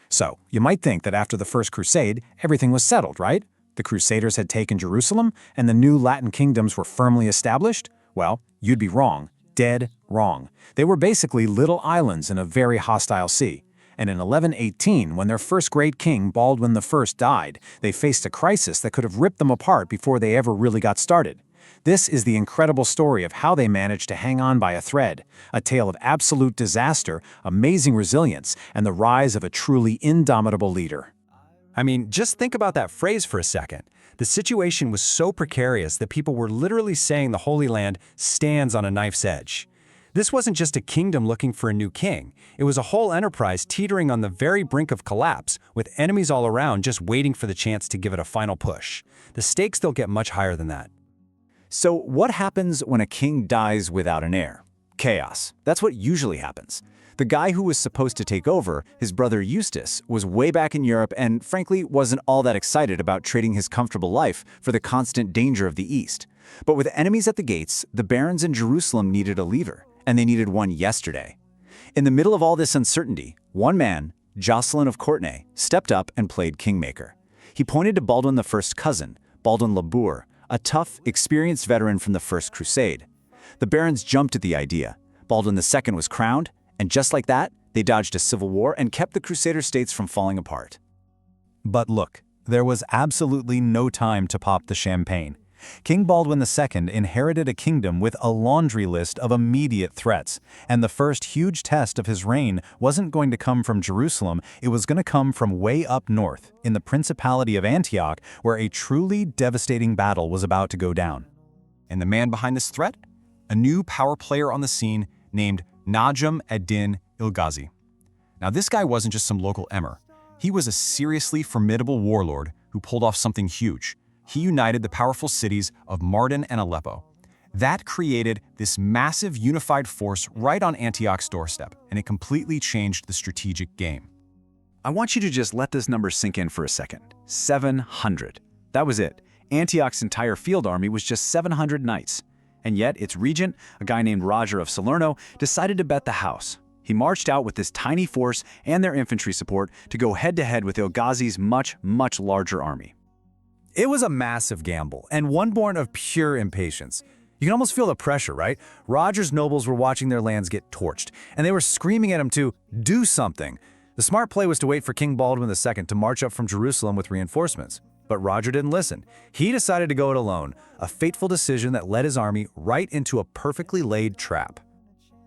So, you might think that after the First Crusade, everything was settled, right? The Crusaders had taken Jerusalem, and the new Latin kingdoms were firmly established? Well, you'd be wrong. Dead wrong. They were basically little islands in a very hostile sea. And in 1118, when their first great king, Baldwin I, died, they faced a crisis that could have ripped them apart before they ever really got started. This is the incredible story of how they managed to hang on by a thread, a tale of absolute disaster, amazing resilience, and the rise of a truly indomitable leader. I mean, just think about that phrase for a second. The situation was so precarious that people were literally saying the Holy Land stands on a knife's edge. This wasn't just a kingdom looking for a new king. It was a whole enterprise teetering on the very brink of collapse, with enemies all around just waiting for the chance to give it a final push. The stakes still get much higher than that. So what happens when a king dies without an heir? Chaos. That's what usually happens. The guy who was supposed to take over, his brother Eustace, was way back in Europe and frankly wasn't all that excited about trading his comfortable life for the constant danger of the East. But with enemies at the gates, the barons in Jerusalem needed a leader, and they needed one yesterday. In the middle of all this uncertainty, one man, Jocelyn of Courtenay, stepped up and played kingmaker. He pointed to Baldwin I's cousin, Baldwin le Bourg, a tough, experienced veteran from the First Crusade. The barons jumped at the idea. Baldwin II was crowned, and just like that, they dodged a civil war and kept the Crusader states from falling apart. But look, there was absolutely no time to pop the champagne. King Baldwin II inherited a kingdom with a laundry list of immediate threats, and the first huge test of his reign wasn't going to come from Jerusalem, it was going to come from way up north, in the Principality of Antioch, where a truly devastating battle was about to go down. And the man behind this threat? A new power player on the scene named Najm ad-Din il-Ghazi. Now this guy wasn't just some local emir. He was a seriously formidable warlord who pulled off something huge. He united the powerful cities of Mardin and Aleppo. That created this massive unified force right on Antioch's doorstep, and it completely changed the strategic game. I want you to just let this number sink in for a second. 700. That was it. Antioch's entire field army was just 700 knights. And yet, its regent, a guy named Roger of Salerno, decided to bet the house. He marched out with this tiny force and their infantry support to go head-to-head with Il-Ghazi's much, much larger army. It was a massive gamble, and one born of pure impatience. You can almost feel the pressure, right? Roger's nobles were watching their lands get torched, and they were screaming at him to do something. The smart play was to wait for King Baldwin II to march up from Jerusalem with reinforcements. But Roger didn't listen. He decided to go it alone, a fateful decision that led his army right into a perfectly laid trap.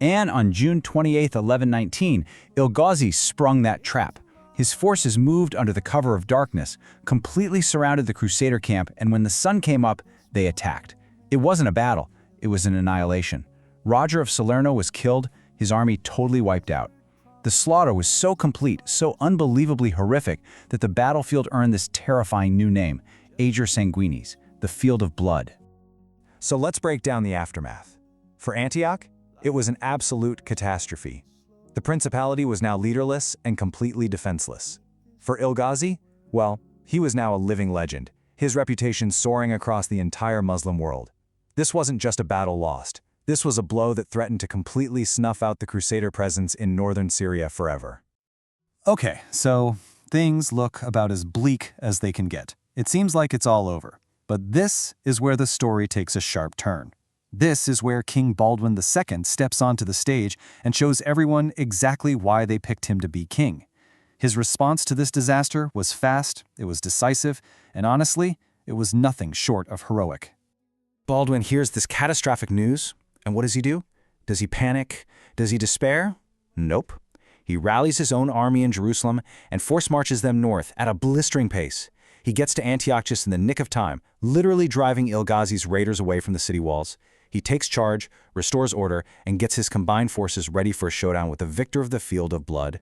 And on June 28, 1119, Il-Ghazi sprung that trap. His forces moved under the cover of darkness, completely surrounded the Crusader camp, and when the sun came up, they attacked. It wasn't a battle, it was an annihilation. Roger of Salerno was killed, his army totally wiped out. The slaughter was so complete, so unbelievably horrific, that the battlefield earned this terrifying new name, Ager Sanguinis, the field of blood. So let's break down the aftermath. For Antioch, it was an absolute catastrophe. The principality was now leaderless and completely defenseless. For Il-Ghazi, well, he was now a living legend, his reputation soaring across the entire Muslim world. This wasn't just a battle lost. This was a blow that threatened to completely snuff out the Crusader presence in northern Syria forever. Okay, so things look about as bleak as they can get. It seems like it's all over. But this is where the story takes a sharp turn. This is where King Baldwin II steps onto the stage and shows everyone exactly why they picked him to be king. His response to this disaster was fast, it was decisive, and honestly, it was nothing short of heroic. Baldwin hears this catastrophic news, and what does he do? Does he panic? Does he despair? Nope. He rallies his own army in Jerusalem and force marches them north at a blistering pace. He gets to Antioch just in the nick of time, literally driving Il-Ghazi's raiders away from the city walls. He takes charge, restores order, and gets his combined forces ready for a showdown with the victor of the field of blood.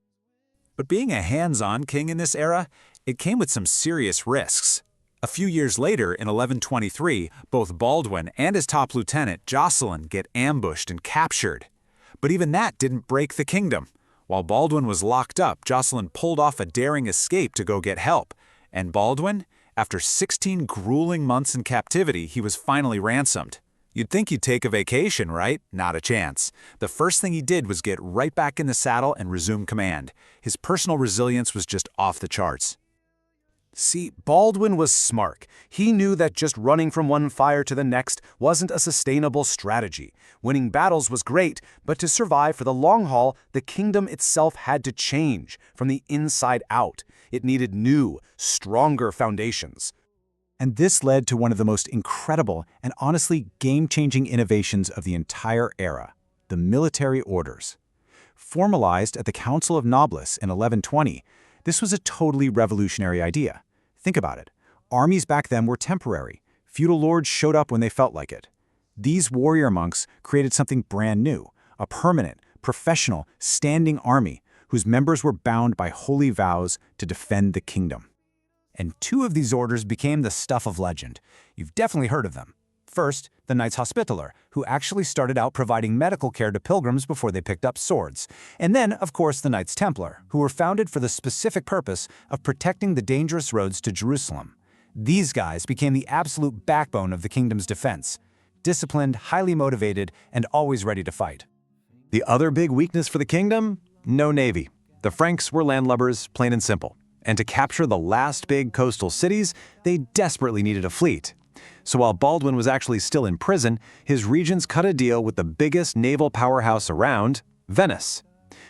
But being a hands-on king in this era, it came with some serious risks. A few years later, in 1123, both Baldwin and his top lieutenant, Jocelyn, get ambushed and captured. But even that didn't break the kingdom. While Baldwin was locked up, Jocelyn pulled off a daring escape to go get help. And Baldwin, after 16 grueling months in captivity, he was finally ransomed. You'd think he'd take a vacation, right? Not a chance. The first thing he did was get right back in the saddle and resume command. His personal resilience was just off the charts. See, Baldwin was smart. He knew that just running from one fire to the next wasn't a sustainable strategy. Winning battles was great, but to survive for the long haul, the kingdom itself had to change from the inside out. It needed new, stronger foundations. And this led to one of the most incredible and honestly game-changing innovations of the entire era, the military orders. Formalized at the Council of Nobles in 1120, this was a totally revolutionary idea. Think about it. Armies back then were temporary. Feudal lords showed up when they felt like it. These warrior monks created something brand new, a permanent, professional, standing army whose members were bound by holy vows to defend the kingdom. And two of these orders became the stuff of legend. You've definitely heard of them. First, the Knights Hospitaller, who actually started out providing medical care to pilgrims before they picked up swords. And then, of course, the Knights Templar, who were founded for the specific purpose of protecting the dangerous roads to Jerusalem. These guys became the absolute backbone of the kingdom's defense. Disciplined, highly motivated, and always ready to fight. The other big weakness for the kingdom? No navy. The Franks were landlubbers, plain and simple. And to capture the last big coastal cities, they desperately needed a fleet. So while Baldwin was actually still in prison, his regents cut a deal with the biggest naval powerhouse around, Venice.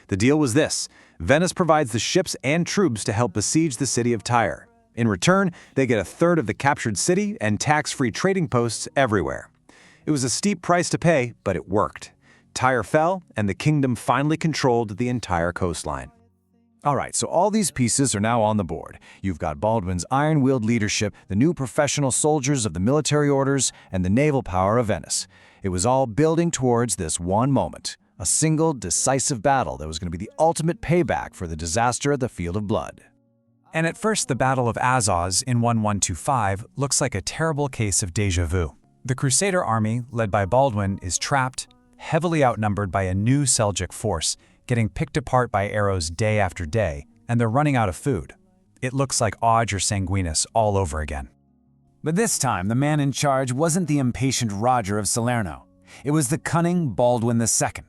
The deal was this: Venice provides the ships and troops to help besiege the city of Tyre. In return, they get a third of the captured city and tax-free trading posts everywhere. It was a steep price to pay, but it worked. Tyre fell, and the kingdom finally controlled the entire coastline. All right, so all these pieces are now on the board. You've got Baldwin's iron-willed leadership, the new professional soldiers of the military orders, and the naval power of Venice. It was all building towards this one moment, a single, decisive battle that was going to be the ultimate payback for the disaster at the Field of Blood. And at first, the Battle of Azaz in 1125 looks like a terrible case of déjà vu. The Crusader army, led by Baldwin, is trapped, heavily outnumbered by a new Seljuk force, getting picked apart by arrows day after day, and they're running out of food. It looks like Ager Sanguinis all over again. But this time, the man in charge wasn't the impatient Roger of Salerno. It was the cunning Baldwin II.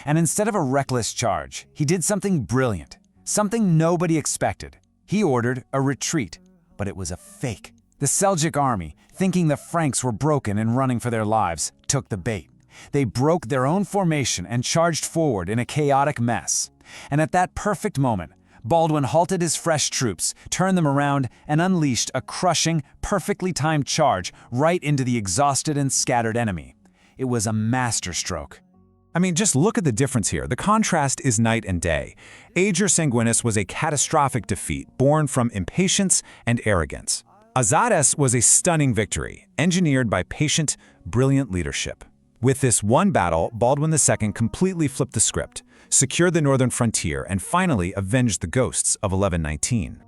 And instead of a reckless charge, he did something brilliant, something nobody expected. He ordered a retreat, but it was a fake. The Seljuk army, thinking the Franks were broken and running for their lives, took the bait. They broke their own formation and charged forward in a chaotic mess. And at that perfect moment, Baldwin halted his fresh troops, turned them around, and unleashed a crushing, perfectly timed charge right into the exhausted and scattered enemy. It was a masterstroke. I mean, just look at the difference here. The contrast is night and day. Ager Sanguinis was a catastrophic defeat born from impatience and arrogance. Azaz was a stunning victory, engineered by patient, brilliant leadership. With this one battle, Baldwin II completely flipped the script, secured the northern frontier, and finally avenged the ghosts of 1119.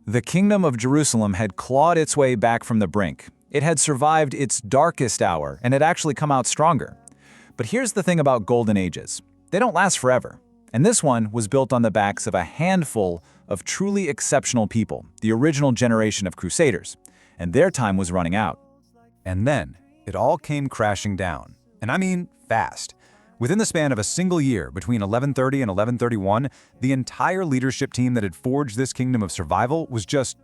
The kingdom of Jerusalem had clawed its way back from the brink. It had survived its darkest hour and had actually come out stronger. But here's the thing about golden ages. They don't last forever. And this one was built on the backs of a handful of truly exceptional people, the original generation of crusaders. And their time was running out. And then, it all came crashing down. And I mean fast. Within the span of a single year, between 1130 and 1131, the entire leadership team that had forged this kingdom of survival was just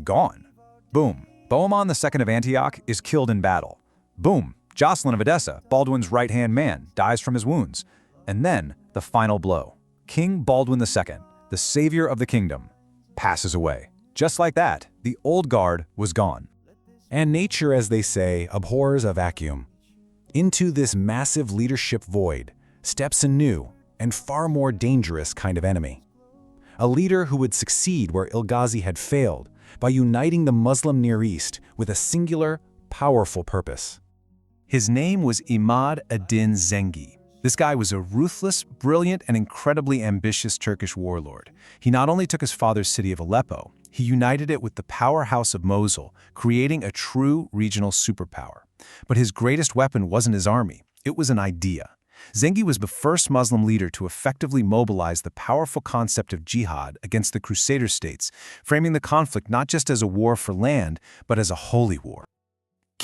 gone. Boom. Bohemond II of Antioch is killed in battle. Boom. Jocelyn of Edessa, Baldwin's right-hand man, dies from his wounds. And then, the final blow. King Baldwin II, the savior of the kingdom, passes away. Just like that, the old guard was gone. And nature, as they say, abhors a vacuum. Into this massive leadership void steps a new and far more dangerous kind of enemy. A leader who would succeed where Ilghazi had failed by uniting the Muslim Near East with a singular, powerful purpose. His name was Imad ad-Din Zengi. This guy was a ruthless, brilliant, and incredibly ambitious Turkish warlord. He not only took his father's city of Aleppo, he united it with the powerhouse of Mosul, creating a true regional superpower. But his greatest weapon wasn't his army, it was an idea. Zengi was the first Muslim leader to effectively mobilize the powerful concept of jihad against the Crusader states, framing the conflict not just as a war for land, but as a holy war.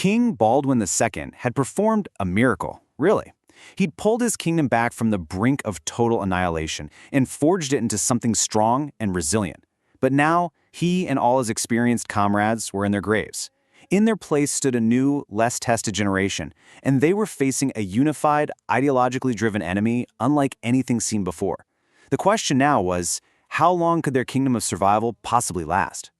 King Baldwin II had performed a miracle, really. He'd pulled his kingdom back from the brink of total annihilation and forged it into something strong and resilient. But now, he and all his experienced comrades were in their graves. In their place stood a new, less tested generation, and they were facing a unified, ideologically driven enemy unlike anything seen before. The question now was, how long could their kingdom of survival possibly last?